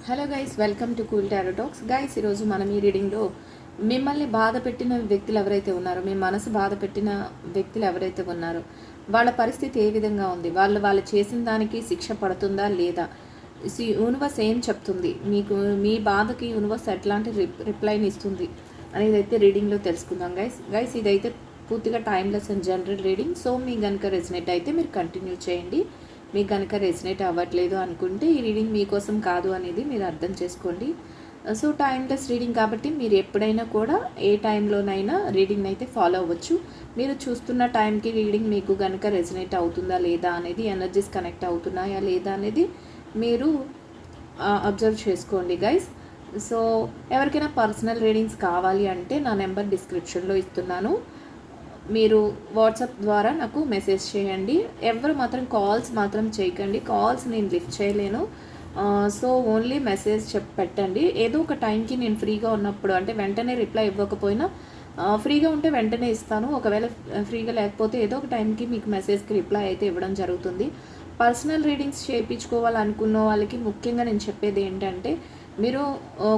Hello guys, welcome to cool tarot talks. Guys, ఈరోజు మనం ఈ రీడింగ్లో మిమ్మల్ని బాధ పెట్టిన వ్యక్తులు ఎవరైతే ఉన్నారో, మీ మనసు బాధ పెట్టిన వ్యక్తులు ఎవరైతే ఉన్నారో వాళ్ళ పరిస్థితి ఏ విధంగా ఉంది, వాళ్ళు చేసిన దానికి శిక్ష పడుతుందా లేదా, యూనివర్స్ ఏం చెప్తుంది మీకు, మీ బాధకి యూనివర్స్ ఎట్లాంటి రిప్లైని ఇస్తుంది అనేది అయితే రీడింగ్లో తెలుసుకుందాం. గైస్ ఇదైతే పూర్తిగా timeless and general reading. So మీ కనుక రెజనేట్ అయితే మీరు కంటిన్యూ చేయండి. మీకు కనుక రెజనేట్ అవ్వట్లేదు అనుకుంటే ఈ రీడింగ్ మీకోసం కాదు అనేది మీరు అర్థం చేసుకోండి. సో టైమ్లెస్ రీడింగ్ కాబట్టి మీరు ఎప్పుడైనా కూడా ఏ టైంలోనైనా రీడింగ్ అయితే ఫాలో అవ్వచ్చు. మీరు చూస్తున్న టైంకి రీడింగ్ మీకు కనుక రెజనేట్ అవుతుందా లేదా అనేది, ఎనర్జీస్ కనెక్ట్ అవుతున్నాయా లేదా అనేది మీరు అబ్జర్వ్ చేసుకోండి గైస్. సో ఎవరికైనా పర్సనల్ రీడింగ్స్ కావాలి అంటే నా నెంబర్ డిస్క్రిప్షన్లో ఇస్తున్నాను. మీరు వాట్సాప్ ద్వారా నాకు మెసేజ్ చేయండి. ఎవరు మాత్రం కాల్స్ మాత్రం చేయకండి, కాల్స్ నేను లిఫ్ట్ చేయలేను. సో ఓన్లీ మెసేజ్ పెట్టండి. ఏదో ఒక టైంకి నేను ఫ్రీగా ఉన్నప్పుడు, అంటే వెంటనే రిప్లై ఇవ్వకపోయినా ఫ్రీగా ఉంటే వెంటనే ఇస్తాను. ఒకవేళ ఫ్రీగా లేకపోతే ఏదో ఒక టైంకి మీకు మెసేజ్కి రిప్లై అయితే ఇవ్వడం జరుగుతుంది. పర్సనల్ రీడింగ్స్ చేయించుకోవాలనుకున్న వాళ్ళకి ముఖ్యంగా నేను చెప్పేది ఏంటంటే, మీరు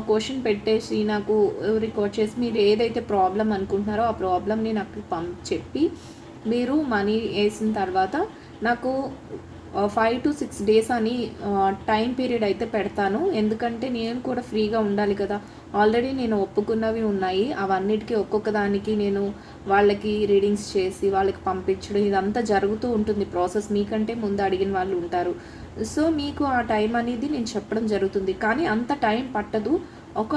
క్వశ్చన్ పెట్టేసి నాకు రికార్డ్ చేసి మీరు ఏదైతే ప్రాబ్లం అనుకుంటున్నారో ఆ ప్రాబ్లమ్ని నాకు చెప్పి మీరు మనీ వేసిన తర్వాత నాకు 5 to 6 days అని టైం పీరియడ్ అయితే పెడతాను. ఎందుకంటే నేను కూడా ఫ్రీగా ఉండాలి కదా. ఆల్రెడీ నేను ఒప్పుకున్నవి ఉన్నాయి, అవన్నిటికీ ఒక్కొక్క దానికి నేను వాళ్ళకి రీడింగ్స్ చేసి వాళ్ళకి పంపించడం ఇదంతా జరుగుతూ ఉంటుంది ప్రాసెస్. మీకంటే ముందు అడిగిన వాళ్ళు ఉంటారు. సో మీకు ఆ టైం అనేది నేను చెప్పడం జరుగుతుంది, కానీ అంత టైం పట్టదు. ఒక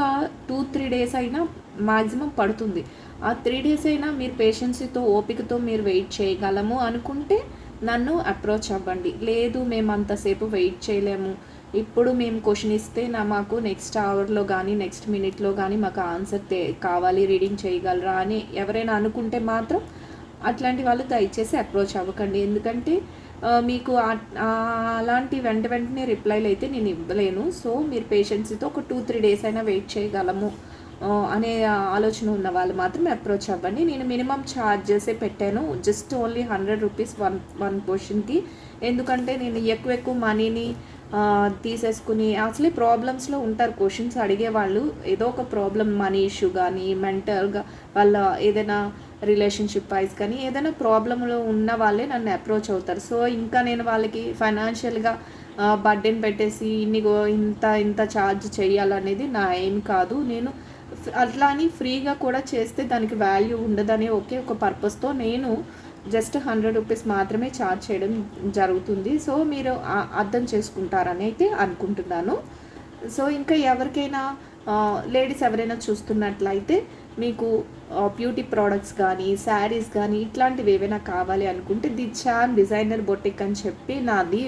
2-3 days అయినా మ్యాక్సిమం పడుతుంది. ఆ 3 days అయినా మీరు పేషెన్సీతో ఓపికతో మీరు వెయిట్ చేయగలము అనుకుంటే నన్ను అప్రోచ్ అవ్వండి. లేదు మేము అంతసేపు వెయిట్ చేయలేము, ఇప్పుడు మేము క్వశ్చన్ ఇస్తే మాకు నెక్స్ట్ అవర్లో కానీ నెక్స్ట్ మినిట్లో కానీ మాకు ఆన్సర్ కావాలి, రీడింగ్ చేయగలరా అని ఎవరైనా అనుకుంటే మాత్రం అట్లాంటి వాళ్ళు దయచేసి అప్రోచ్ అవ్వకండి. ఎందుకంటే మీకు అలాంటి వెంటనే రిప్లైలు అయితే నేను ఇవ్వలేను. సో మీరు పేషెన్సీతో ఒక 2-3 days అయినా వెయిట్ చేయగలము అనే ఆలోచన ఉన్న వాళ్ళు మాత్రం అప్రోచ్ అవ్వండి. నేను మినిమం ఛార్జెసే పెట్టాను, జస్ట్ ఓన్లీ 100 rupees వన్ క్వశ్చన్కి. ఎందుకంటే నేను ఎక్కువ మనీని తీసేసుకుని అసలే ప్రాబ్లమ్స్లో ఉంటారు క్వశ్చన్స్ అడిగేవాళ్ళు. ఏదో ఒక ప్రాబ్లం, మనీ ఇష్యూ కానీ మెంటల్గా వాళ్ళ ఏదైనా రిలేషన్షిప్ వైజ్ కానీ ఏదైనా ప్రాబ్లంలో ఉన్న వాళ్ళే నన్ను అప్రోచ్ అవుతారు. సో ఇంకా నేను వాళ్ళకి ఫైనాన్షియల్గా బర్డెన్ పెట్టేసి ఇంత ఛార్జ్ చేయాలనేది నా ఏం కాదు. నేను అట్లా అని ఫ్రీగా కూడా చేస్తే దానికి వాల్యూ ఉండదనే ఒకే ఒక పర్పస్తో నేను జస్ట్ 100 rupees మాత్రమే ఛార్జ్ చేయడం జరుగుతుంది. సో మీరు అర్థం చేసుకుంటారని అయితే అనుకుంటున్నాను. సో ఇంకా ఎవరికైనా లేడీస్ ఎవరైనా చూస్తున్నట్లయితే మీకు బ్యూటీ ప్రోడక్ట్స్ కానీ శారీస్ కానీ ఇట్లాంటివి ఏవైనా కావాలి అనుకుంటే ది చాన్ డిజైనర్ బొటిక్ అని చెప్పి నాది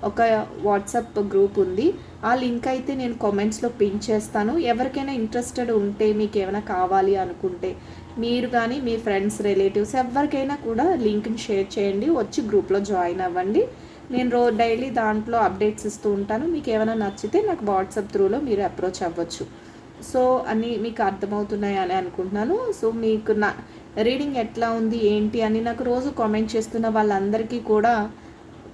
ఒక వాట్సాప్ గ్రూప్ ఉంది. ఆ లింక్ అయితే నేను కామెంట్స్లో పిన్ చేస్తాను. ఎవరికైనా ఇంట్రెస్టెడ్ ఉంటే, మీకు ఏమైనా కావాలి అనుకుంటే మీరు కానీ మీ ఫ్రెండ్స్ రిలేటివ్స్ ఎవరికైనా కూడా లింక్ని షేర్ చేయండి, వచ్చి గ్రూప్లో జాయిన్ అవ్వండి. నేను డైలీ దాంట్లో అప్డేట్స్ ఇస్తూ ఉంటాను. మీకు ఏమైనా నచ్చితే నాకు వాట్సాప్ త్రూలో మీరు అప్రోచ్ అవ్వచ్చు. సో అన్నీ మీకు అర్థమవుతున్నాయి అని అనుకుంటున్నాను. సో మీకు నా రీడింగ్ ఎట్లా ఉంది ఏంటి అని నాకు రోజు కామెంట్ చేస్తున్న వాళ్ళందరికీ కూడా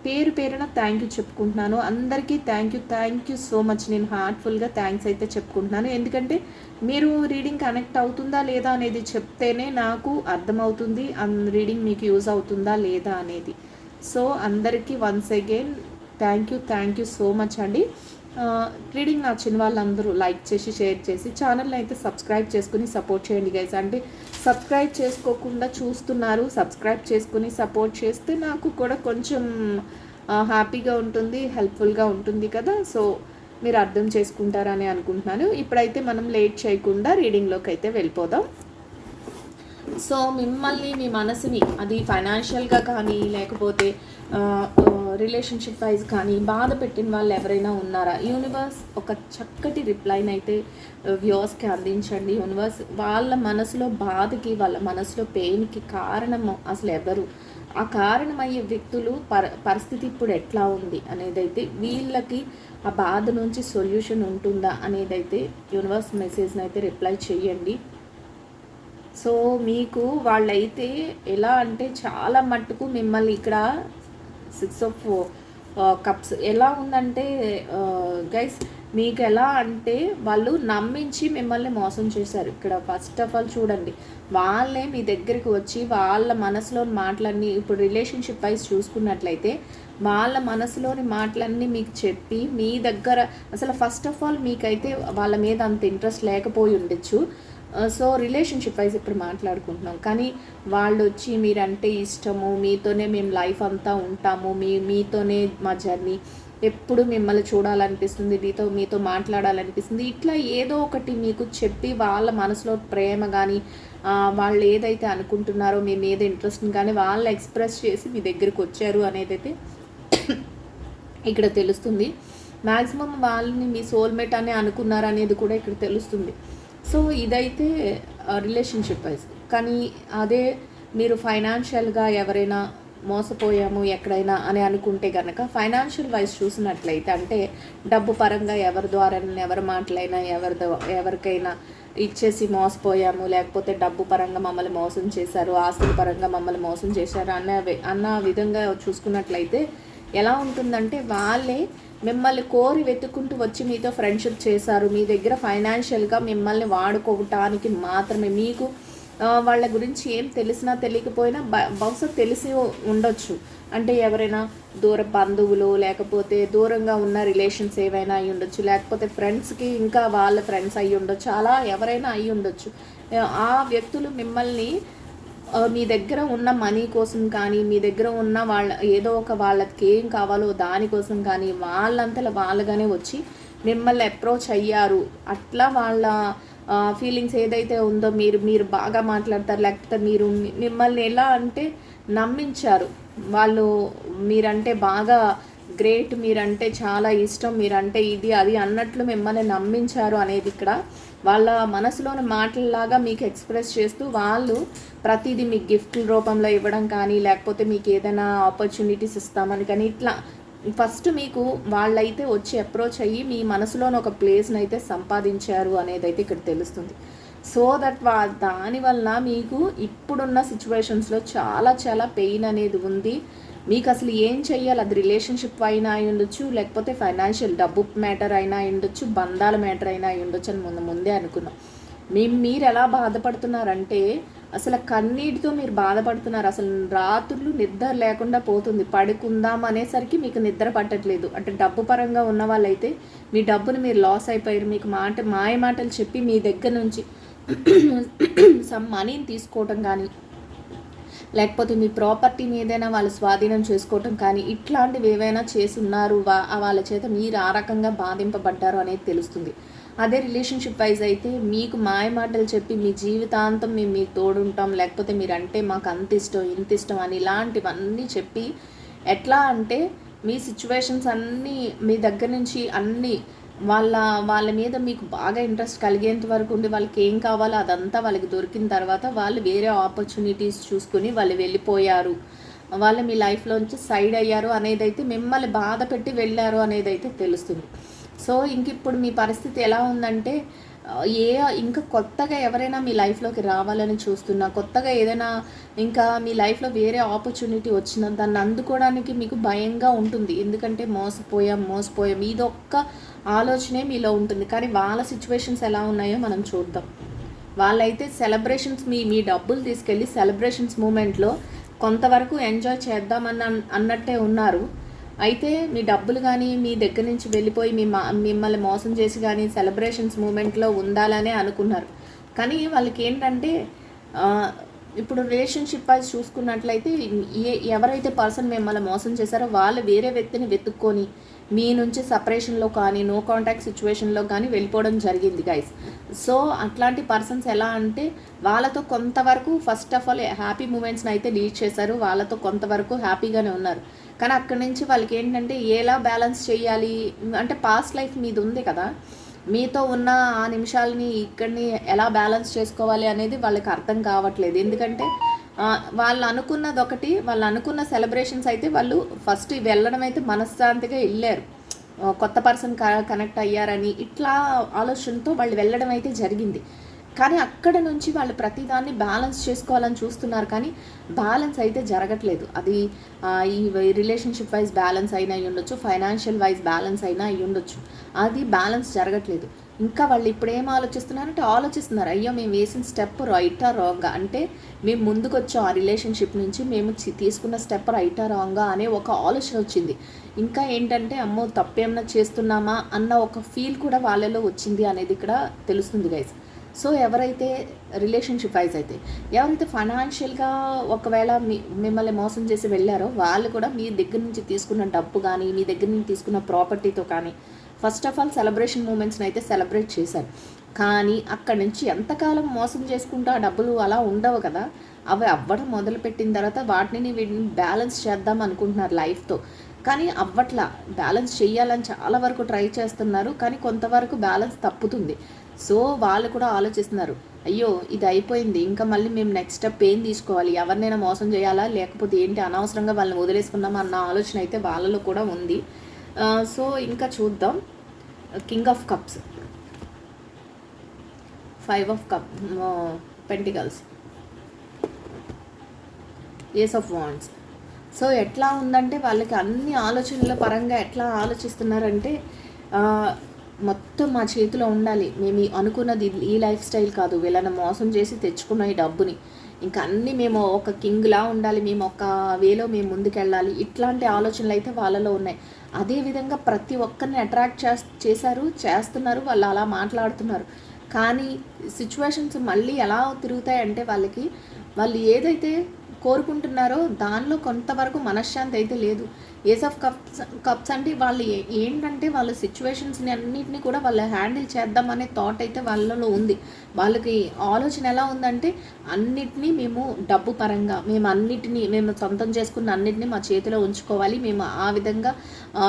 పేరున థ్యాంక్ యూ చెప్పుకుంటున్నాను. అందరికీ థ్యాంక్ యూ సో మచ్. నేను హార్ట్ఫుల్గా థ్యాంక్స్ అయితే చెప్పుకుంటున్నాను. ఎందుకంటే మీరు రీడింగ్ కనెక్ట్ అవుతుందా లేదా అనేది చెప్తేనే నాకు అర్థమవుతుంది రీడింగ్ మీకు యూజ్ అవుతుందా లేదా అనేది. సో అందరికీ once again thank you so much అండి. రీడింగ్ నచ్చిన వాళ్ళందరూ లైక్ చేసి షేర్ చేసి ఛానల్ని అయితే సబ్స్క్రైబ్ చేసుకుని సపోర్ట్ చేయండి గైస్. అంటే సబ్స్క్రైబ్ చేసుకోకుండా చూస్తున్నారు, సబ్స్క్రైబ్ చేసుకుని సపోర్ట్ చేస్తే నాకు కూడా కొంచెం హ్యాపీగా ఉంటుంది, హెల్ప్ఫుల్గా ఉంటుంది కదా. సో మీరు అర్థం చేసుకుంటారని అనుకుంటున్నాను. ఇప్పుడైతే మనం లేట్ చేయకుండా రీడింగ్లోకి అయితే వెళ్ళిపోదాం. సో మిమ్మల్ని, మీ మనసుని, అది ఫైనాన్షియల్గా కానీ లేకపోతే రిలేషన్షిప్ వైజ్ కానీ బాధ పెట్టిన వాళ్ళు ఎవరైనా ఉన్నారా? యూనివర్స్ ఒక చక్కటి రిప్లైని అయితే వ్యూవర్స్కి అందించండి. యూనివర్స్ వాళ్ళ మనసులో బాధకి, వాళ్ళ మనసులో పెయిన్కి కారణము అసలు ఎవరు, ఆ కారణమయ్యే వ్యక్తులు పరిస్థితి ఇప్పుడు ఎట్లా ఉంది అనేదైతే, వీళ్ళకి ఆ బాధ నుంచి సొల్యూషన్ ఉంటుందా అనేదైతే యూనివర్స్ మెసేజ్ని అయితే రిప్లై చేయండి. సో మీకు వాళ్ళైతే ఎలా అంటే చాలా మట్టుకు మిమ్మల్ని ఇక్కడ 6 of కప్స్ ఎలా ఉందంటే గైస్, మీకు ఎలా అంటే వాళ్ళు నమ్మించి మిమ్మల్ని మోసం చేశారు. ఇక్కడ ఫస్ట్ ఆఫ్ ఆల్ చూడండి, వాళ్ళే మీ దగ్గరికి వచ్చి వాళ్ళ మనసులోని మాటలన్నీ, ఇప్పుడు రిలేషన్షిప్ వైజ్ చూసుకున్నట్లయితే వాళ్ళ మనసులోని మాటలన్నీ మీకు చెప్పి మీ దగ్గర అసలు ఫస్ట్ ఆఫ్ ఆల్ మీకైతే వాళ్ళ మీద అంత ఇంట్రెస్ట్ లేకపోయి ఉండొచ్చు. సో రిలేషన్షిప్ వైజ్ ఇప్పుడు మాట్లాడుకుంటున్నాం. కానీ వాళ్ళు వచ్చి మీరంటే ఇష్టము, మీతోనే మేము లైఫ్ అంతా ఉంటాము, మీతోనే మా జర్నీ, ఎప్పుడు మిమ్మల్ని చూడాలనిపిస్తుంది, మీతో మాట్లాడాలనిపిస్తుంది, ఇట్లా ఏదో ఒకటి మీకు చెప్పి వాళ్ళ మనసులో ప్రేమ కానీ వాళ్ళు ఏదైతే అనుకుంటున్నారో మీ మీద ఇంట్రెస్ట్ని కానీ వాళ్ళు ఎక్స్ప్రెస్ చేసి మీ దగ్గరికి వచ్చారు అనేది అయితే ఇక్కడ తెలుస్తుంది. మ్యాక్సిమం వాళ్ళని మీ సోల్మేట్ అని అనుకున్నారు అనేది కూడా ఇక్కడ తెలుస్తుంది. సో ఇదైతే రిలేషన్షిప్ వైజ్. కానీ అదే మీరు ఫైనాన్షియల్గా ఎవరైనా మోసపోయాము ఎక్కడైనా అని అనుకుంటే కనుక ఫైనాన్షియల్ వైజ్ చూసినట్లయితే, అంటే డబ్బు పరంగా ఎవరి ద్వారా ఎవరి మాటలైనా ఎవరికైనా ఇచ్చేసి మోసపోయాము, లేకపోతే డబ్బు పరంగా మమ్మల్ని మోసం చేశారు, ఆస్తుల పరంగా మమ్మల్ని మోసం చేశారు అన్న విధంగా చూసుకున్నట్లయితే ఎలా ఉంటుందంటే, వాళ్ళే మిమ్మల్ని కోరి వెతుక్కుంటూ వచ్చి మీతో ఫ్రెండ్షిప్ చేశారు, మీ దగ్గర ఫైనాన్షియల్గా మిమ్మల్ని వాడుకోవటానికి మాత్రమే. మీకు వాళ్ళ గురించి ఏం తెలిసినా తెలియకపోయినా బహుశా తెలిసి ఉండొచ్చు. అంటే ఎవరైనా దూర బంధువులు, లేకపోతే దూరంగా ఉన్న రిలేషన్స్ ఏవైనా అయి ఉండొచ్చు, లేకపోతే ఫ్రెండ్స్కి ఇంకా వాళ్ళ ఫ్రెండ్స్ అయ్యి ఉండొచ్చు, అలా ఎవరైనా అయి ఉండొచ్చు. ఆ వ్యక్తులు మిమ్మల్ని మీ దగ్గర ఉన్న మనీ కోసం కానీ, మీ దగ్గర ఉన్న ఏదో ఒక వాళ్ళకి ఏం కావాలో దానికోసం కానీ వాళ్ళంతలా వాళ్ళగానే వచ్చి మిమ్మల్ని అప్రోచ్ అయ్యారు. అట్లా వాళ్ళ ఫీలింగ్స్ ఏదైతే ఉందో మీరు బాగా మాట్లాడతారు, లేకపోతే మిమ్మల్ని ఎలా అంటే నమ్మించారు. వాళ్ళు మీరంటే బాగా గ్రేట్, మీరంటే చాలా ఇష్టం, మీరంటే ఇది అది అన్నట్లు మిమ్మల్ని నమ్మించారు అనేది ఇక్కడ వాళ్ళ మనసులోని మాటలలాగా మీకు ఎక్స్ప్రెస్ చేస్తూ వాళ్ళు ప్రతిదీ మీకు గిఫ్ట్ల రూపంలో ఇవ్వడం కానీ, లేకపోతే మీకు ఏదైనా ఆపర్చునిటీస్ ఇస్తామని కానీ, ఇట్లా ఫస్ట్ మీకు వాళ్ళైతే వచ్చి అప్రోచ్ అయ్యి మీ మనసులోని ఒక ప్లేస్ని అయితే సంపాదించారు అనేది అయితే ఇక్కడ తెలుస్తుంది. సో దట్ దానివల్ల మీకు ఇప్పుడున్న సిచ్యువేషన్స్లో చాలా చాలా పెయిన్ అనేది ఉంది. మీకు అసలు ఏం చెయ్యాలి, అది రిలేషన్షిప్ అయినా అయి ఉండొచ్చు, లేకపోతే ఫైనాన్షియల్ డబ్బు మ్యాటర్ అయినా అయి ఉండొచ్చు, బంధాల మ్యాటర్ అయినా అయి ఉండొచ్చు అని ముందే అనుకున్నాం. మీరు ఎలా బాధపడుతున్నారంటే అసలు కన్నీటితో మీరు బాధపడుతున్నారు. అసలు రాత్రులు నిద్ర లేకుండా పోతుంది. పడుకుందాం అనేసరికి మీకు నిద్ర పట్టట్లేదు. అంటే డబ్బు పరంగా ఉన్న వాళ్ళైతే మీ డబ్బుని మీరు లాస్ అయిపోయారు. మీకు మాయ మాటలు చెప్పి మీ దగ్గర నుంచి సమ్ మనీని తీసుకోవటం కానీ, లేకపోతే మీ ప్రాపర్టీని ఏదైనా వాళ్ళు స్వాధీనం చేసుకోవటం కానీ, ఇట్లాంటివి ఏవైనా చేసి ఉన్నారు. వాళ్ళ చేత మీరు ఆ రకంగా బాధింపబడ్డారు అనేది తెలుస్తుంది. అదే రిలేషన్షిప్ వైజ్ అయితే మీకు మాయ మాటలు చెప్పి మీ జీవితాంతం మేము మీకు తోడుంటాం, లేకపోతే మీరంటే మాకు అంత ఇష్టం ఇంత ఇష్టం అని ఇలాంటివన్నీ చెప్పి ఎట్లా అంటే మీ సిచ్యువేషన్స్ అన్నీ మీ దగ్గర నుంచి అన్నీ వాళ్ళ మీద మీకు బాగా ఇంట్రెస్ట్ కలిగేంత వరకు ఉండి వాళ్ళకి ఏం కావాలో అదంతా వాళ్ళకి దొరికిన తర్వాత వాళ్ళు వేరే ఆపర్చునిటీస్ చూసుకుని వాళ్ళు వెళ్ళిపోయారు, వాళ్ళు మీ లైఫ్లోంచి సైడ్ అయ్యారు అనేది అయితే, మిమ్మల్ని బాధ పెట్టి వెళ్ళారు అనేది అయితే తెలుస్తుంది. సో ఇప్పుడు మీ పరిస్థితి ఎలా ఉందంటే, ఇంకా కొత్తగా ఎవరైనా మీ లైఫ్లోకి రావాలని చూస్తున్నా, కొత్తగా ఏదైనా ఇంకా మీ లైఫ్లో వేరే ఆపర్చునిటీ వచ్చినా దాన్ని అందుకోవడానికి మీకు భయంగా ఉంటుంది. ఎందుకంటే మోసపోయాం ఇదొక్క ఆలోచనే మీలో ఉంటుంది. కానీ వాళ్ళ సిచ్యువేషన్స్ ఎలా ఉన్నాయో మనం చూద్దాం. వాళ్ళైతే సెలబ్రేషన్స్ మీ డబ్బులు తీసుకెళ్ళి సెలబ్రేషన్స్ మూమెంట్లో కొంతవరకు ఎంజాయ్ చేద్దామని అన్నట్టే ఉన్నారు. అయితే మీ డబ్బులు కానీ మీ దగ్గర నుంచి వెళ్ళిపోయి మిమ్మల్ని మోసం చేసి కానీ సెలబ్రేషన్స్ మూమెంట్లో ఉండాలనే అనుకున్నారు. కానీ వాళ్ళకి ఏంటంటే ఇప్పుడు రిలేషన్షిప్ వైజ్ చూసుకున్నట్లయితే ఎవరైతే పర్సన్ మిమ్మల్ని మోసం చేశారో వాళ్ళు వేరే వ్యక్తిని వెతుక్కొని మీ నుంచి సపరేషన్లో కానీ నో కాంటాక్ట్ సిచ్యువేషన్లో కానీ వెళ్ళిపోవడం జరిగింది గైస్. సో అట్లాంటి పర్సన్స్ ఎలా అంటే వాళ్ళతో కొంతవరకు ఫస్ట్ ఆఫ్ ఆల్ హ్యాపీ మూమెంట్స్ని అయితే లీడ్ చేశారు, వాళ్ళతో కొంతవరకు హ్యాపీగానే ఉన్నారు. కానీ అక్కడి నుంచి వాళ్ళకి ఏంటంటే ఎలా బ్యాలెన్స్ చేయాలి అంటే పాస్ట్ లైఫ్ మీది ఉంది కదా, మీతో ఉన్న ఆ నిమిషాలని ఇక్కడిని ఎలా బ్యాలెన్స్ చేసుకోవాలి అనేది వాళ్ళకి అర్థం కావట్లేదు. ఎందుకంటే వాళ్ళు అనుకున్నది ఒకటి, వాళ్ళు అనుకున్న సెలబ్రేషన్స్ అయితే వాళ్ళు ఫస్ట్ వెళ్ళడం అయితే మనశ్శాంతిగా వెళ్ళారు, కొత్త పర్సన్ కనెక్ట్ అయ్యారని ఇట్లా ఆలోచనతో వాళ్ళు వెళ్ళడం అయితే జరిగింది. కానీ అక్కడ నుంచి వాళ్ళు ప్రతిదాన్ని బ్యాలెన్స్ చేసుకోవాలని చూస్తున్నారు, కానీ బ్యాలెన్స్ అయితే జరగట్లేదు. అది ఈ రిలేషన్షిప్ వైజ్ బ్యాలెన్స్ అయినా అయ్యి ఉండొచ్చు, ఫైనాన్షియల్ వైజ్ బ్యాలెన్స్ అయినా అయ్యి ఉండొచ్చు. అది బ్యాలెన్స్ జరగట్లేదు. ఇంకా వాళ్ళు ఇప్పుడు ఏం ఆలోచిస్తున్నారంటే అయ్యో మేము వేసిన స్టెప్ రైటా రాంగా, అంటే మేము ముందుకు వచ్చాం ఆ రిలేషన్షిప్ నుంచి, మేము తీసుకున్న స్టెప్ రైటా రాంగా అనే ఒక ఆలోచన వచ్చింది. ఇంకా ఏంటంటే అమ్మో తప్పేమన్నా చేస్తున్నామా అన్న ఒక ఫీల్ కూడా వాళ్ళలో వచ్చింది అనేది ఇక్కడ తెలుస్తుంది గైస్. సో ఎవరైతే రిలేషన్షిప్ వైజ్ అయితే ఎవరైతే ఫైనాన్షియల్గా ఒకవేళ మిమ్మల్ని మోసం చేసి వెళ్ళారో వాళ్ళు కూడా మీ దగ్గర నుంచి తీసుకున్న డబ్బు కానీ మీ దగ్గర నుంచి తీసుకున్న ప్రాపర్టీతో కానీ ఫస్ట్ ఆఫ్ ఆల్ సెలబ్రేషన్ మూమెంట్స్ని అయితే సెలబ్రేట్ చేశారు. కానీ అక్కడి నుంచి ఎంతకాలం మోసం చేసుకుంటూ ఆ డబ్బులు అలా ఉండవు కదా, అవి అవ్వడం మొదలుపెట్టిన తర్వాత వాటిని వీటిని బ్యాలెన్స్ చేద్దాం అనుకుంటున్నారు లైఫ్తో. కానీ అవ్వట్లా, బ్యాలెన్స్ చేయాలని చాలా వరకు ట్రై చేస్తున్నారు, కానీ కొంతవరకు బ్యాలెన్స్ తప్పుతుంది. సో వాళ్ళు కూడా ఆలోచిస్తున్నారు, అయ్యో ఇది అయిపోయింది, ఇంకా మళ్ళీ మేము నెక్స్ట్ స్టెప్ ఏం తీసుకోవాలి, ఎవరినైనా మోసం చేయాలా లేకపోతే ఏంటి, అనవసరంగా వాళ్ళని వదిలేసుకుందామా అన్న ఆలోచన అయితే వాళ్ళలో కూడా ఉంది. సో ఇంకా చూద్దాం. King of cups, 5 of pentacles, ace of wands. So ఎట్లా ఉందంటే వాళ్ళకి అన్ని ఆలోచనల పరంగా ఎట్లా ఆలోచిస్తున్నారంటే మొత్తం మా చేతిలో ఉండాలి, మేము అనుకున్నది ఈ లైఫ్ స్టైల్ కాదు, వీళ్ళని మోసం చేసి తెచ్చుకున్న ఈ డబ్బుని ఇంకా అన్నీ మేము ఒక కింగ్లా ఉండాలి, మేము ఒక వేలో మేము ముందుకెళ్ళాలి, ఇట్లాంటి ఆలోచనలు అయితే వాళ్ళలో ఉన్నాయి. అదేవిధంగా ప్రతి ఒక్కరిని అట్రాక్ట్ చేస్తున్నారు, వాళ్ళు అలా మాట్లాడుతున్నారు. కానీ సిచ్యువేషన్స్ మళ్ళీ ఎలా తిరుగుతాయంటే వాళ్ళు ఏదైతే కోరుకుంటున్నారో దానిలో కొంతవరకు మనశ్శాంతి అయితే లేదు. ఏస్ ఆఫ్ కప్స్ అంటే వాళ్ళు ఏంటంటే వాళ్ళ సిచ్యువేషన్స్ని అన్నింటినీ కూడా వాళ్ళు హ్యాండిల్ చేద్దామనే థాట్ అయితే వాళ్ళలో ఉంది. వాళ్ళకి ఆలోచన ఎలా ఉందంటే అన్నిటినీ మేము డబ్బు పరంగా మేము సొంతం చేసుకున్న అన్నిటినీ మా చేతిలో ఉంచుకోవాలి, మేము ఆ విధంగా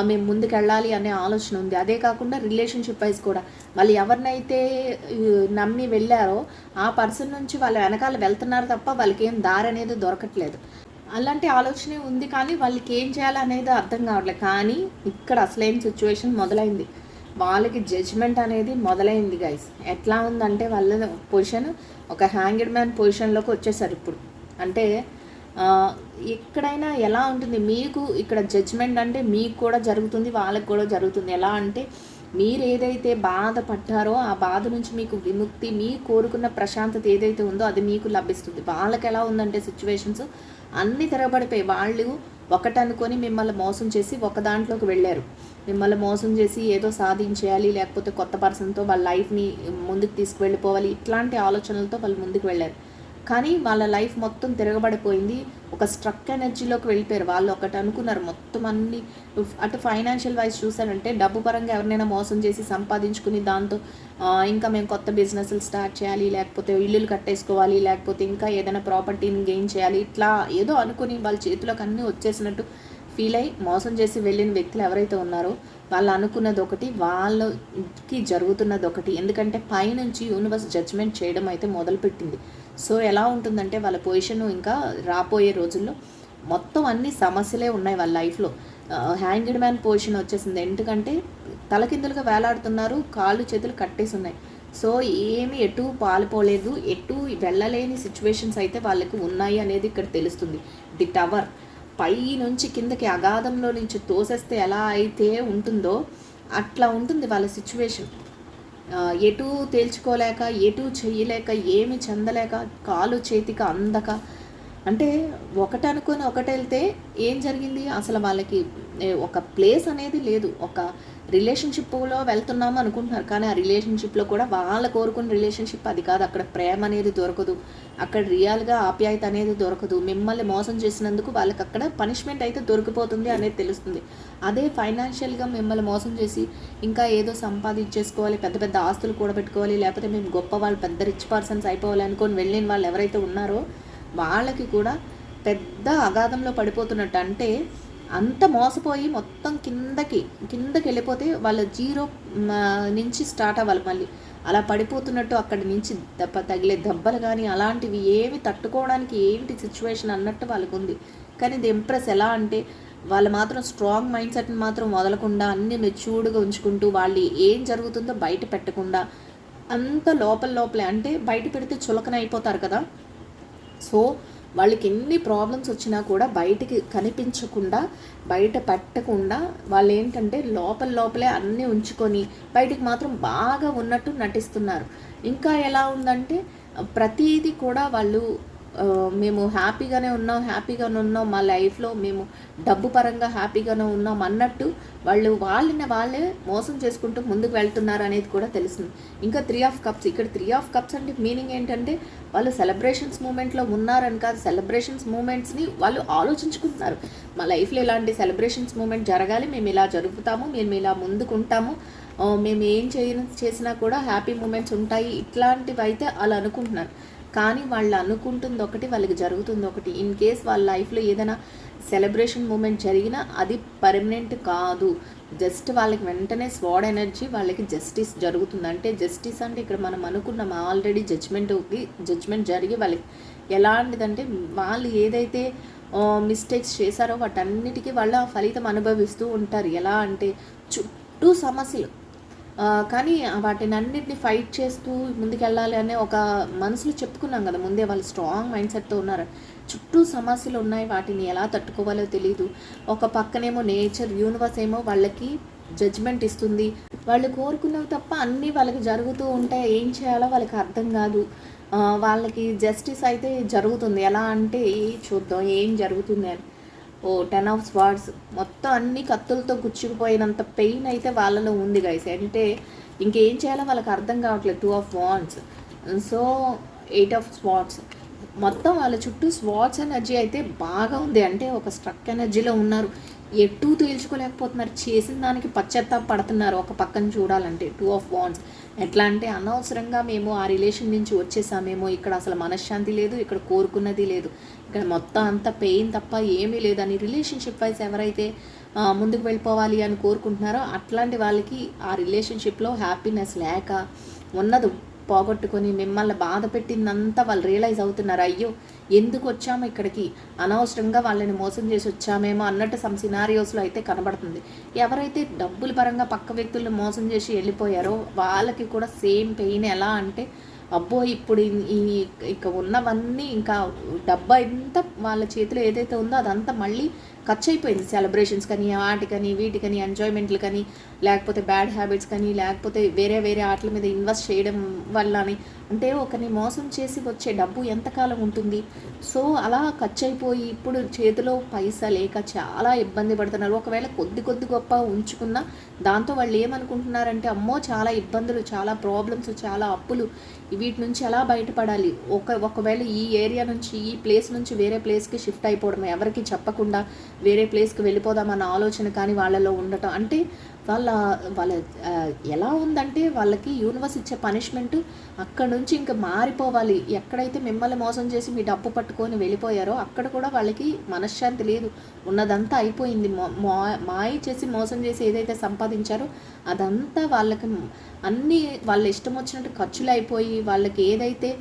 మేము ముందుకెళ్ళాలి అనే ఆలోచన ఉంది. అదే కాకుండా రిలేషన్షిప్ వైజ్ కూడా వాళ్ళు ఎవరినైతే నమ్మి వెళ్ళారో ఆ పర్సన్ నుంచి వాళ్ళు వెనకాల వెళ్తున్నారు తప్ప వాళ్ళకి ఏం దారి అనేది దొరకట్లేదు. అలాంటి ఆలోచనే ఉంది, కానీ వాళ్ళకి ఏం చేయాలనేది అర్థం కావట్లేదు. కానీ ఇక్కడ అసలైన సిచ్యువేషన్ మొదలైంది, వాళ్ళకి జడ్జ్మెంట్ అనేది మొదలైంది గైస్. ఎట్లా ఉందంటే వాళ్ళ పొజిషన్ ఒక హ్యాంగ్డ్ మ్యాన్ పొజిషన్లోకి వచ్చేసారు ఇప్పుడు. అంటే ఎక్కడైనా ఎలా ఉంటుంది, మీకు ఇక్కడ జడ్జ్మెంట్ అంటే మీకు కూడా జరుగుతుంది, వాళ్ళకి కూడా జరుగుతుంది. ఎలా అంటే మీరు ఏదైతే బాధపడ్డారో ఆ బాధ నుంచి మీకు విముక్తి, మీ కోరుకున్న ప్రశాంతత ఏదైతే ఉందో అది మీకు లభిస్తుంది. వాళ్ళకి ఎలా ఉందంటే సిచ్యువేషన్స్ అన్నీ తిరగబడిపోయి వాళ్ళు ఒకటి అనుకొని మిమ్మల్ని మోసం చేసి ఒక దాంట్లోకి వెళ్ళారు. మిమ్మల్ని మోసం చేసి ఏదో సాధించేయాలి, లేకపోతే కొత్త పర్సన్తో వాళ్ళ లైఫ్ని ముందుకు తీసుకువెళ్ళిపోవాలి, ఇట్లాంటి ఆలోచనలతో వాళ్ళు ముందుకు వెళ్ళారు. కానీ వాళ్ళ లైఫ్ మొత్తం తిరగబడిపోయింది, ఒక స్ట్రక్ ఎనర్జీలోకి వెళ్ళిపోయారు. వాళ్ళు ఒకటి అనుకున్నారు, మొత్తం అన్ని అటు ఫైనాన్షియల్ వైజ్ చూసారంటే డబ్బు పరంగా ఎవరినైనా మోసం చేసి సంపాదించుకుని దాంతో ఇంకా మేము కొత్త బిజినెస్లు స్టార్ట్ చేయాలి, లేకపోతే ఇల్లులు కట్టేసుకోవాలి, లేకపోతే ఇంకా ఏదైనా ప్రాపర్టీని గెయిన్ చేయాలి, ఇట్లా ఏదో అనుకుని వాళ్ళ చేతిలోకి అన్నీ వచ్చేసినట్టు ఫీల్ అయ్యి మోసం చేసి వెళ్ళిన వ్యక్తులు ఎవరైతే ఉన్నారో వాళ్ళు అనుకున్నది ఒకటి, వాళ్ళకి జరుగుతున్నది ఒకటి. ఎందుకంటే పైనుంచి యూనివర్స్ జడ్జ్మెంట్ చేయడం అయితే మొదలుపెట్టింది. సో ఎలా ఉంటుందంటే వాళ్ళ పొజిషన్ ఇంకా రాబోయే రోజుల్లో మొత్తం అన్ని సమస్యలే ఉన్నాయి వాళ్ళ లైఫ్లో. హ్యాంగ్డ్ మ్యాన్ పొజిషన్ వచ్చేసింది, ఎందుకంటే తలకిందులుగా వేలాడుతున్నారు, కాళ్ళు చేతులు కట్టేసి ఉన్నాయి. సో ఏమి ఎటు పాలుపోలేదు, ఎటు వెళ్ళలేని సిచ్యువేషన్స్ అయితే వాళ్ళకి ఉన్నాయి అనేది ఇక్కడ తెలుస్తుంది. ది టవర్ పై నుంచి కిందకి అగాధంలో నుంచి తోసేస్తే ఎలా అయితే ఉంటుందో అట్లా ఉంటుంది వాళ్ళ సిచ్యువేషన్. ఎటు తేల్చుకోలేక, ఎటు చెయ్యలేక, ఏమి చెందలేక, కాలు చేతికి అందక, అంటే ఒకటి అనుకొని ఒకటి వెళ్తే ఏం జరిగింది, అసలు వాళ్ళకి ఒక ప్లేస్ అనేది లేదు. ఒక రిలేషన్షిప్లో వెళ్తున్నాము అనుకుంటున్నారు, కానీ ఆ రిలేషన్షిప్లో కూడా వాళ్ళ కోరుకున్న రిలేషన్షిప్ అది కాదు. అక్కడ ప్రేమ అనేది దొరకదు, అక్కడ రియల్గా ఆప్యాయత అనేది దొరకదు. మిమ్మల్ని మోసం చేసినందుకు వాళ్ళకి అక్కడ పనిష్మెంట్ అయితే దొరికిపోతుంది అనేది తెలుస్తుంది. అదే ఫైనాన్షియల్గా మిమ్మల్ని మోసం చేసి ఇంకా ఏదో సంపాదించేసుకోవాలి, పెద్ద పెద్ద ఆస్తులు కూడబెట్టుకోవాలి, లేకపోతే మేము గొప్ప వాళ్ళు పెద్ద రిచ్ పర్సన్స్ అయిపోవాలి అనుకొని వెళ్ళిన వాళ్ళు ఎవరైతే ఉన్నారో వాళ్ళకి కూడా పెద్ద అగాధంలో పడిపోతున్నట్టు. అంటే అంత మోసపోయి మొత్తం కిందకి వెళ్ళిపోతే వాళ్ళ జీరో నుంచి స్టార్ట్ అవ్వాలి మళ్ళీ. అలా పడిపోతున్నట్టు అక్కడి నుంచి తగిలే దెబ్బలు కానీ అలాంటివి ఏమి తట్టుకోవడానికి ఏంటి సిచ్యువేషన్ అన్నట్టు వాళ్ళకు ఉంది. కానీ ఇది ఇంప్రెస్ ఎలా అంటే వాళ్ళు మాత్రం స్ట్రాంగ్ మైండ్ సెట్ని మాత్రం వదలకుండా అన్ని మెచ్యూర్డ్గా ఉంచుకుంటూ వాళ్ళు ఏం జరుగుతుందో బయట పెట్టకుండా అంత లోపలే అంటే బయట పెడితే చులకన అయిపోతారు కదా. సో వాళ్ళకి ఎన్ని ప్రాబ్లమ్స్ వచ్చినా కూడా బయటికి కనిపించకుండా, బయట పెట్టకుండా వాళ్ళు ఏంటంటే లోపలే అన్నీ ఉంచుకొని బయటికి మాత్రం బాగా ఉన్నట్టు నటిస్తున్నారు. ఇంకా ఎలా ఉందంటే ప్రతీది కూడా వాళ్ళు మేము హ్యాపీగానే ఉన్నాం, మా లైఫ్లో మేము డబ్బు పరంగా హ్యాపీగానే ఉన్నాం అన్నట్టు వాళ్ళని వాళ్ళే మోసం చేసుకుంటూ ముందుకు వెళ్తున్నారు అనేది కూడా తెలిసింది. ఇంకా 3 ఆఫ్ కప్స్, ఇక్కడ 3 ఆఫ్ కప్స్ అంటే మీనింగ్ ఏంటంటే వాళ్ళు సెలబ్రేషన్స్ మూమెంట్లో ఉన్నారని కాదు, సెలబ్రేషన్స్ మూమెంట్స్ని వాళ్ళు ఆలోచించుకుంటున్నారు. మా లైఫ్లో ఇలాంటి సెలబ్రేషన్స్ మూమెంట్ జరగాలి, మేము ఇలా జరుపుతాము, మేము ఇలా ముందుకుంటాము, మేము ఏం చేసినా కూడా హ్యాపీ మూమెంట్స్ ఉంటాయి, ఇట్లాంటివి అయితే వాళ్ళు అనుకుంటున్నారు. కానీ వాళ్ళు అనుకుంటుంది ఒకటి, వాళ్ళకి జరుగుతుంది ఒకటి. ఇన్ కేస్ వాళ్ళ లైఫ్లో ఏదైనా సెలబ్రేషన్ మూమెంట్ జరిగినా అది పర్మనెంట్ కాదు. జస్ట్ వాళ్ళకి వెంటనే స్వాడ్ ఎనర్జీ, వాళ్ళకి జస్టిస్ జరుగుతుంది. అంటే జస్టిస్ అంటే ఇక్కడ మనం అనుకున్నాం ఆల్రెడీ జడ్జ్మెంట్ జరిగి వాళ్ళకి ఎలాంటిదంటే వాళ్ళు ఏదైతే మిస్టేక్స్ చేశారో వాటన్నిటికీ వాళ్ళ ఫలితం అనుభవిస్తూ ఉంటారు. ఎలా అంటే చుట్టూ సమస్యలు, కానీ వాటిని అన్నిటిని ఫైట్ చేస్తూ ముందుకెళ్ళాలి అనే ఒక మనసులో చెప్పుకున్నాం కదా ముందే, వాళ్ళు స్ట్రాంగ్ మైండ్ సెట్తో ఉన్నారు. చుట్టూ సమస్యలు ఉన్నాయి, వాటిని ఎలా తట్టుకోవాలో తెలియదు. ఒక పక్కనేమో నేచర్, యూనివర్స్ ఏమో వాళ్ళకి జడ్జ్మెంట్ ఇస్తుంది. వాళ్ళు కోరుకున్నవి తప్ప అన్నీ వాళ్ళకి జరుగుతూ ఉంటాయి, ఏం చేయాలో వాళ్ళకి అర్థం కాదు. వాళ్ళకి జస్టిస్ అయితే జరుగుతుంది. ఎలా అంటే చూద్దాం ఏం జరుగుతుంది అని. 10 ఆఫ్ స్వార్డ్స్ మొత్తం అన్ని కత్తులతో గుచ్చుకుపోయినంత పెయిన్ అయితే వాళ్ళలో ఉంది గైస్. అంటే ఇంకేం చేయాలో వాళ్ళకి అర్థం కావట్లేదు. 2 of wands, so 8 of swords, మొత్తం వాళ్ళ చుట్టూ స్వార్డ్స్ ఎనర్జీ అయితే బాగా ఉంది. అంటే ఒక స్ట్రక్ ఎనర్జీలో ఉన్నారు, ఎటూ తేల్చుకోలేకపోతున్నారు, చేసిన దానికి పశ్చాత్తాప పడుతున్నారు ఒక పక్కన చూడాలంటే. 2 ఆఫ్ వాండ్స్ ఎట్లా అంటే అనవసరంగా మేము ఆ రిలేషన్ నుంచి వచ్చేసామేమో, ఇక్కడ అసలు మనశ్శాంతి లేదు, ఇక్కడ కోరుకున్నది లేదు, ఇక్కడ మొత్తం అంతా పెయిన్ తప్ప ఏమీ లేదని రిలేషన్షిప్ వైజ్ ఎవరైతే ముందుకు వెళ్ళిపోవాలి అని కోరుకుంటున్నారో అట్లాంటి వాళ్ళకి ఆ రిలేషన్షిప్లో హ్యాపీనెస్ లేక ఉన్నది పోగొట్టుకొని మిమ్మల్ని బాధ పెట్టిందంతా వాళ్ళు రియలైజ్ అవుతున్నారు. అయ్యో ఎందుకు వచ్చామో ఇక్కడికి, అనవసరంగా వాళ్ళని మోసం చేసి వచ్చామేమో అన్నట్టు సమ్ సినారియోస్లో అయితే కనబడుతుంది. ఎవరైతే డబ్బుల పరంగా పక్క వ్యక్తులను మోసం చేసి వెళ్ళిపోయారో వాళ్ళకి కూడా సేమ్ పెయిన్. ఎలా అంటే అబ్బో ఇప్పుడు ఇక ఉన్నవన్నీ ఇంకా డబ్బా ఎంత వాళ్ళ చేతిలో ఏదైతే ఉందో అదంతా మళ్ళీ ఖర్చు అయిపోయింది. సెలబ్రేషన్స్ కానీ, వాటికని వీటికని, ఎంజాయ్మెంట్లు కానీ, లేకపోతే బ్యాడ్ హ్యాబిట్స్ కానీ, లేకపోతే వేరే ఆటల మీద ఇన్వెస్ట్ చేయడం వల్ల అని. అంటే ఒకరిని మోసం చేసి వచ్చే డబ్బు ఎంతకాలం ఉంటుంది? సో అలా ఖర్చు అయిపోయి ఇప్పుడు చేతిలో పైసా లేక చాలా ఇబ్బంది పడుతున్నారు. ఒకవేళ కొద్ది గొప్ప ఉంచుకున్నా దాంతో వాళ్ళు ఏమనుకుంటున్నారంటే అమ్మో చాలా ఇబ్బందులు, చాలా ప్రాబ్లమ్స్, చాలా అప్పులు, వీటి నుంచి ఎలా బయటపడాలి, ఒకవేళ ఈ ఏరియా నుంచి ఈ ప్లేస్ నుంచి వేరే ప్లేస్కి షిఫ్ట్ అయిపోవడం, ఎవరికి చెప్పకుండా వేరే ప్లేస్కి వెళ్ళిపోదామన్న ఆలోచన కానీ వాళ్ళలో ఉండటం. అంటే వాళ్ళ ఎలా ఉందంటే వాళ్ళకి యూనివర్స్ ఇచ్చే పనిష్మెంట్ అక్కడ నుంచి ఇంకా మారిపోవాలి. ఎక్కడైతే మిమ్మల్ని మోసం చేసి మీ డబ్బు పట్టుకొని వెళ్ళిపోయారో అక్కడ కూడా వాళ్ళకి మనశ్శాంతి లేదు, ఉన్నదంతా అయిపోయింది. మాయ చేసి మోసం చేసి ఏదైతే సంపాదించారో అదంతా వాళ్ళకి అన్నీ వాళ్ళ ఇష్టం వచ్చినట్టు ఖర్చులు అయిపోయి వాళ్ళకి ఏదైతే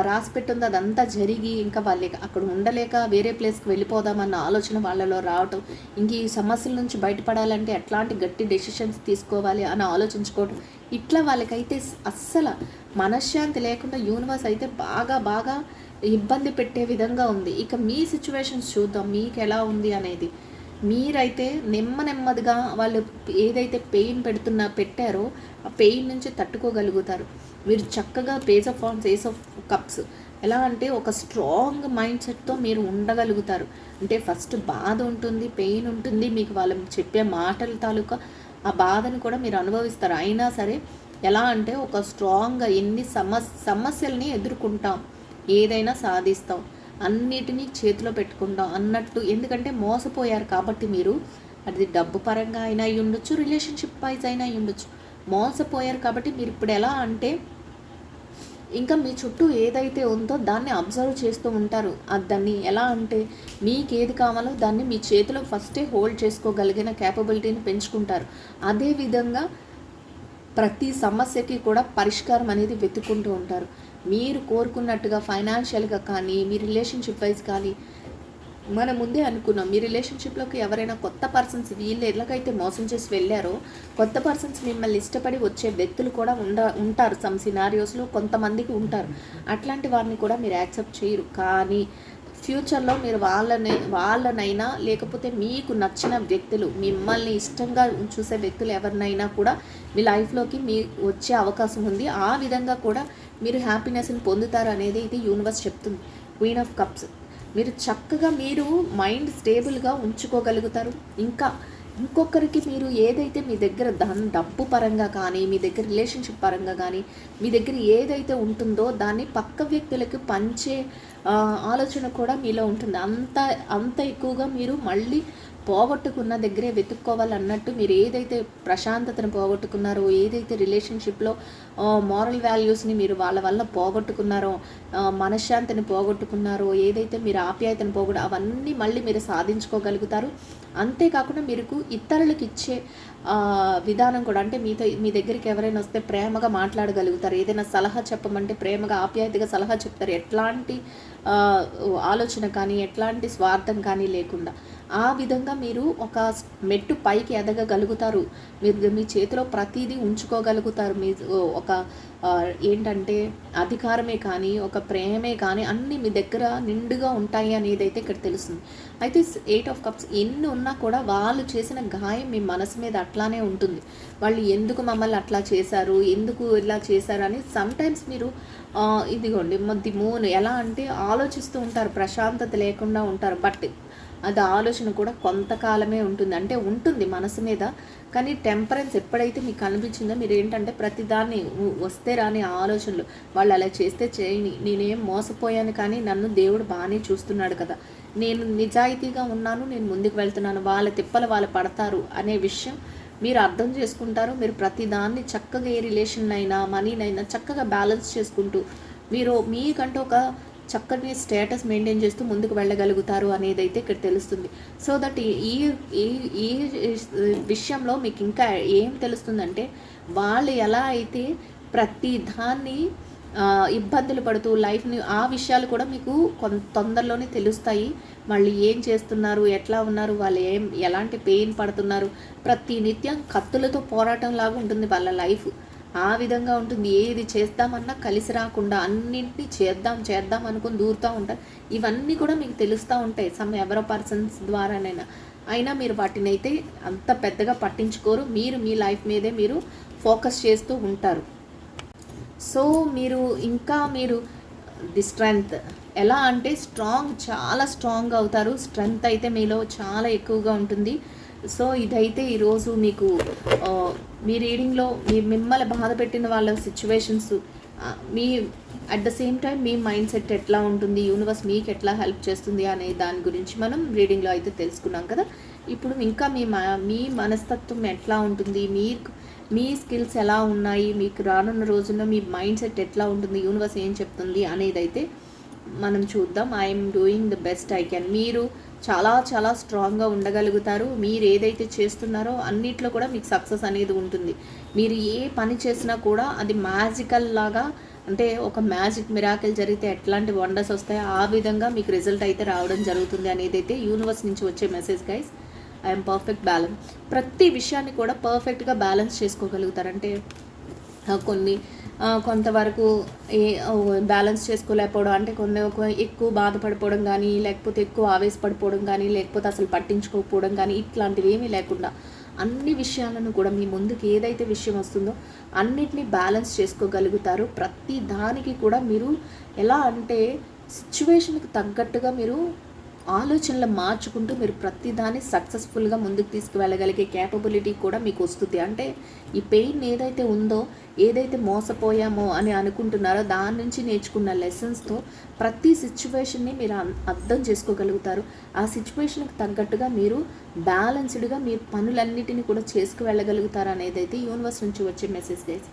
రాసి పెట్టుందో అదంతా జరిగి ఇంకా వాళ్ళకి అక్కడ ఉండలేక వేరే ప్లేస్కి వెళ్ళిపోదామన్న ఆలోచన వాళ్ళలో రావటం, ఇంక ఈ సమస్యల నుంచి బయటపడాలంటే ఎట్లాంటి గట్టి డెసిషన్స్ తీసుకోవాలి అని ఆలోచించుకోవటం, ఇట్లా వాళ్ళకైతే అస్సలు మనశ్శాంతి లేకుండా యూనివర్స్ అయితే బాగా ఇబ్బంది పెట్టే విధంగా ఉంది. ఇక మీ సిచ్యువేషన్స్ చూద్దాం మీకు ఎలా ఉంది అనేది. మీరైతే నెమ్మదిగా వాళ్ళు ఏదైతే పెయిన్ పెట్టారో ఆ పెయిన్ నుంచి తట్టుకోగలుగుతారు. మీరు చక్కగా page of wands, ace of cups, ఎలా అంటే ఒక స్ట్రాంగ్ మైండ్ సెట్తో మీరు ఉండగలుగుతారు. అంటే ఫస్ట్ బాధ ఉంటుంది, పెయిన్ ఉంటుంది, మీకు వాళ్ళు చెప్పే మాటల తాలూకా ఆ బాధను కూడా మీరు అనుభవిస్తారు. అయినా సరే ఎలా అంటే ఒక స్ట్రాంగ్గా ఎన్ని సమస్యల్ని ఎదుర్కొంటాం, ఏదైనా సాధిస్తాం, అన్నిటినీ చేతిలో పెట్టుకుంటాం అన్నట్టు. ఎందుకంటే మోసపోయారు కాబట్టి మీరు, అది డబ్బు పరంగా అయినా అయి ఉండొచ్చు, రిలేషన్షిప్ వైజ్ అయినా అయి ఉండొచ్చు, మోసపోయారు కాబట్టి మీరు ఇప్పుడు ఎలా అంటే ఇంకా మీ చుట్టూ ఏదైతే ఉందో దాన్ని అబ్జర్వ్ చేస్తూ ఉంటారు. దాన్ని ఎలా అంటే మీకు ఏది కావాలో దాన్ని మీ చేతిలో ఫస్టే హోల్డ్ చేసుకోగలిగిన క్యాపబిలిటీని పెంచుకుంటారు. అదేవిధంగా ప్రతి సమస్యకి కూడా పరిష్కారం అనేది వెతుక్కుంటూ ఉంటారు. మీరు కోరుకున్నట్టుగా ఫైనాన్షియల్గా కానీ, మీ రిలేషన్షిప్ వైజ్ కానీ మనం ముందే అనుకున్నాం, మీ రిలేషన్షిప్లోకి ఎవరైనా కొత్త పర్సన్స్ వీళ్ళు ఎలాగైతే మోసం చేసి వెళ్ళారో, కొత్త పర్సన్స్ మిమ్మల్ని ఇష్టపడి వచ్చే వ్యక్తులు కూడా ఉంటారు. సమ్ సినారియోస్లో కొంతమందికి ఉంటారు. అట్లాంటి వారిని కూడా మీరు యాక్సెప్ట్ చేయరు. కానీ ఫ్యూచర్లో మీరు వాళ్ళనైనా లేకపోతే మీకు నచ్చిన వ్యక్తులు, మిమ్మల్ని ఇష్టంగా చూసే వ్యక్తులు ఎవరినైనా కూడా మీ లైఫ్లోకి మీ వచ్చే అవకాశం ఉంది. ఆ విధంగా కూడా మీరు హ్యాపీనెస్ని పొందుతారు అనేది ఇది యూనివర్స్ చెప్తుంది. Queen of cups. మీరు చక్కగా మీరు మైండ్ స్టేబుల్గా ఉంచుకోగలుగుతారు. ఇంకా ఇంకొకరికి మీరు ఏదైతే మీ దగ్గర డబ్బు పరంగా కానీ, మీ దగ్గర రిలేషన్షిప్ పరంగా కానీ, మీ దగ్గర ఏదైతే ఉంటుందో దాన్ని పక్క వ్యక్తులకు పంచే ఆలోచన కూడా మీలో ఉంటుంది. అంత ఎక్కువగా మీరు మళ్ళీ పోగొట్టుకున్న దగ్గరే వెతుక్కోవాలన్నట్టు, మీరు ఏదైతే ప్రశాంతతను పోగొట్టుకున్నారో, ఏదైతే రిలేషన్షిప్లో మారల్ వాల్యూస్ని మీరు వాళ్ళ వల్ల పోగొట్టుకున్నారో, మనశ్శాంతిని పోగొట్టుకున్నారో, ఏదైతే మీరు ఆప్యాయతను అవన్నీ మళ్ళీ మీరు సాధించుకోగలుగుతారు. అంతేకాకుండా మీరు ఇతరులకు ఇచ్చే విధానం కూడా, అంటే మీ దగ్గరికి ఎవరైనా వస్తే ప్రేమగా మాట్లాడగలుగుతారు. ఏదైనా సలహా చెప్పమంటే ప్రేమగా ఆప్యాయతగా సలహా చెప్తారు. ఎట్లాంటి ఆలోచన కానీ, ఎట్లాంటి స్వార్థం కానీ లేకుండా. ఆ విధంగా మీరు ఒక మెట్టు పైకి ఎదగగలుగుతారు. మీరు మీ చేతిలో ప్రతిదీ ఉంచుకోగలుగుతారు. మీ ఒక ఏంటంటే అధికారమే కానీ, ఒక ప్రేమే కానీ అన్నీ మీ దగ్గర నిండుగా ఉంటాయి అనేది అయితే ఇక్కడ తెలుస్తుంది. అయితే 8 ఆఫ్ కప్స్ ఎన్ని ఉన్నా కూడా వాళ్ళు చేసిన గాయం మీ మనసు మీద అట్లానే ఉంటుంది. వాళ్ళు ఎందుకు మమ్మల్ని అట్లా చేశారు, ఎందుకు ఇలా చేశారు అని సమ్టైమ్స్ మీరు ఇదిగోండి ది మూన్ ఎలా అంటే ఆలోచిస్తూ ఉంటారు, ప్రశాంతత లేకుండా ఉంటారు. బట్ అది ఆలోచన కూడా కొంతకాలమే ఉంటుంది. అంటే ఉంటుంది మనసు మీద, కానీ టెంపరెన్స్ ఎప్పుడైతే మీకు కనిపించిందో మీరు ఏంటంటే ప్రతిదాన్ని వస్తే రాని ఆలోచనలు, వాళ్ళు అలా చేస్తే చేయని, నేనేం మోసపోయాను కానీ నన్ను దేవుడు బాగానే చూస్తున్నాడు కదా, నేను నిజాయితీగా ఉన్నాను, నేను ముందుకు వెళ్తున్నాను, వాళ్ళ తిప్పలు వాళ్ళు పడతారు అనే విషయం మీరు అర్థం చేసుకుంటారు. మీరు ప్రతిదాన్ని చక్కగా ఏ రిలేషన్ అయినా మనీనైనా చక్కగా బ్యాలెన్స్ చేసుకుంటూ మీరు మీకంటూ ఒక చక్కని స్టేటస్ మెయింటైన్ చేస్తూ ముందుకు వెళ్ళగలుగుతారు అనేది అయితే ఇక్కడ తెలుస్తుంది. సో దట్ ఈ విషయంలో మీకు ఇంకా ఏం తెలుస్తుందంటే, వాళ్ళు ఎలా అయితే ప్రతి దాన్ని ఇబ్బందులు పడుతూ లైఫ్ని, ఆ విషయాలు కూడా మీకు తొందరలోనే తెలుస్తాయి. మళ్ళీ ఏం చేస్తున్నారు, ఎట్లా ఉన్నారు, వాళ్ళు ఎలాంటి పెయిన్ పడుతున్నారు, ప్రతి నిత్యం కత్తులతో పోరాటం లాగా ఉంటుంది వాళ్ళ లైఫ్. ఆ విధంగా ఉంటుంది. ఏది చేద్దామన్నా కలిసి రాకుండా అన్నింటినీ చేద్దాం అనుకుని దూరుతూ ఉంటారు. ఇవన్నీ కూడా మీకు తెలుస్తూ ఉంటాయి ఎవరో పర్సన్స్ ద్వారానైనా. అయినా మీరు వాటిని అయితే అంత పెద్దగా పట్టించుకోరు. మీరు మీ లైఫ్ మీదే మీరు ఫోకస్ చేస్తూ ఉంటారు. సో మీరు ది స్ట్రెంగ్త్ ఎలా అంటే చాలా స్ట్రాంగ్ అవుతారు. స్ట్రెంగ్త్ అయితే మీలో చాలా ఎక్కువగా ఉంటుంది. సో ఇదైతే ఈరోజు మీకు మీ రీడింగ్లో మిమ్మల్ని బాధ పెట్టిన వాళ్ళ situations, me at the same time me mind set ఎట్లా ఉంటుంది, యూనివర్స్ మీకు ఎట్లా హెల్ప్ చేస్తుంది అనే దాని గురించి మనం రీడింగ్లో అయితే తెలుసుకున్నాం కదా. ఇప్పుడు ఇంకా మీ మనస్తత్వం ఎట్లా ఉంటుంది, మీ స్కిల్స్ ఎలా ఉన్నాయి, మీకు రానున్న రోజుల్లో మీ మైండ్ సెట్ ఎట్లా ఉంటుంది, యూనివర్స్ ఏం చెప్తుంది అనేది అయితే మనం చూద్దాం. I'm doing the best I can. మీరు చాలా చాలా స్ట్రాంగ్గా ఉండగలుగుతారు. మీరు ఏదైతే చేస్తున్నారో అన్నిట్లో కూడా మీకు సక్సెస్ అనేది ఉంటుంది. మీరు ఏ పని చేసినా కూడా అది మ్యాజికల్ లాగా, అంటే ఒక మ్యాజిక్ మిరాకిల్ జరిగితే ఎట్లాంటి వండర్స్ వస్తాయో ఆ విధంగా మీకు రిజల్ట్ అయితే రావడం జరుగుతుంది అనేది అయితే యూనివర్స్ నుంచి వచ్చే message guys. I'm perfect balance. ప్రతి విషయాన్ని కూడా పర్ఫెక్ట్గా బ్యాలెన్స్ చేసుకోగలుగుతారంటే కొంతవరకు బ్యాలెన్స్ చేసుకోలేకపోవడం, అంటే ఎక్కువ బాధపడిపోవడం కానీ, లేకపోతే ఎక్కువ ఆవేశపడిపోవడం కానీ, లేకపోతే అసలు పట్టించుకోకపోవడం కానీ, ఇట్లాంటివి ఏమీ లేకుండా అన్ని విషయాలను కూడా మీ ముందుకు ఏదైతే విషయం వస్తుందో అన్నిటినీ బ్యాలెన్స్ చేసుకోగలుగుతారు. ప్రతి దానికి కూడా మీరు ఎలా అంటే సిచ్యువేషన్కి తగ్గట్టుగా మీరు ఆలోచనలు మార్చుకుంటూ మీరు ప్రతిదాన్ని సక్సెస్ఫుల్గా ముందుకు తీసుకువెళ్ళగలిగే క్యాపబిలిటీ కూడా మీకు వస్తుంది. అంటే ఈ పెయిన్ ఏదైతే ఉందో, ఏదైతే మోసపోయామో అని అనుకుంటున్నారో దాని నుంచి నేర్చుకున్న లెసన్స్తో ప్రతి సిచ్యువేషన్ని మీరు అర్థం చేసుకోగలుగుతారు. ఆ సిచ్యువేషన్కి తగ్గట్టుగా మీరు బ్యాలెన్స్డ్గా మీ పనులన్నిటిని కూడా చేసుకువెళ్ళగలుగుతారు అనేది అయితే యూనివర్స్ నుంచి వచ్చే మెసేజ్ గైస్.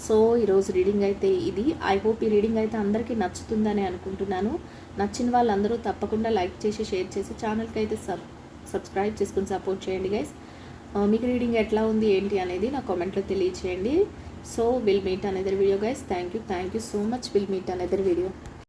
సో ఈరోజు రీడింగ్ అయితే ఇది. ఐ హోప్ ఈ రీడింగ్ అయితే అందరికీ నచ్చుతుందని అనుకుంటున్నాను. నచ్చిన వాళ్ళందరూ తప్పకుండా లైక్ చేసి షేర్ చేసి ఛానల్కి అయితే సబ్స్క్రైబ్ చేసుకుని సపోర్ట్ చేయండి గైస్. మీకు రీడింగ్ ఎట్లా ఉంది ఏంటి అనేది నా కామెంట్లో తెలియచేయండి. So will meet another video guys. Thank you so much. Will meet another video.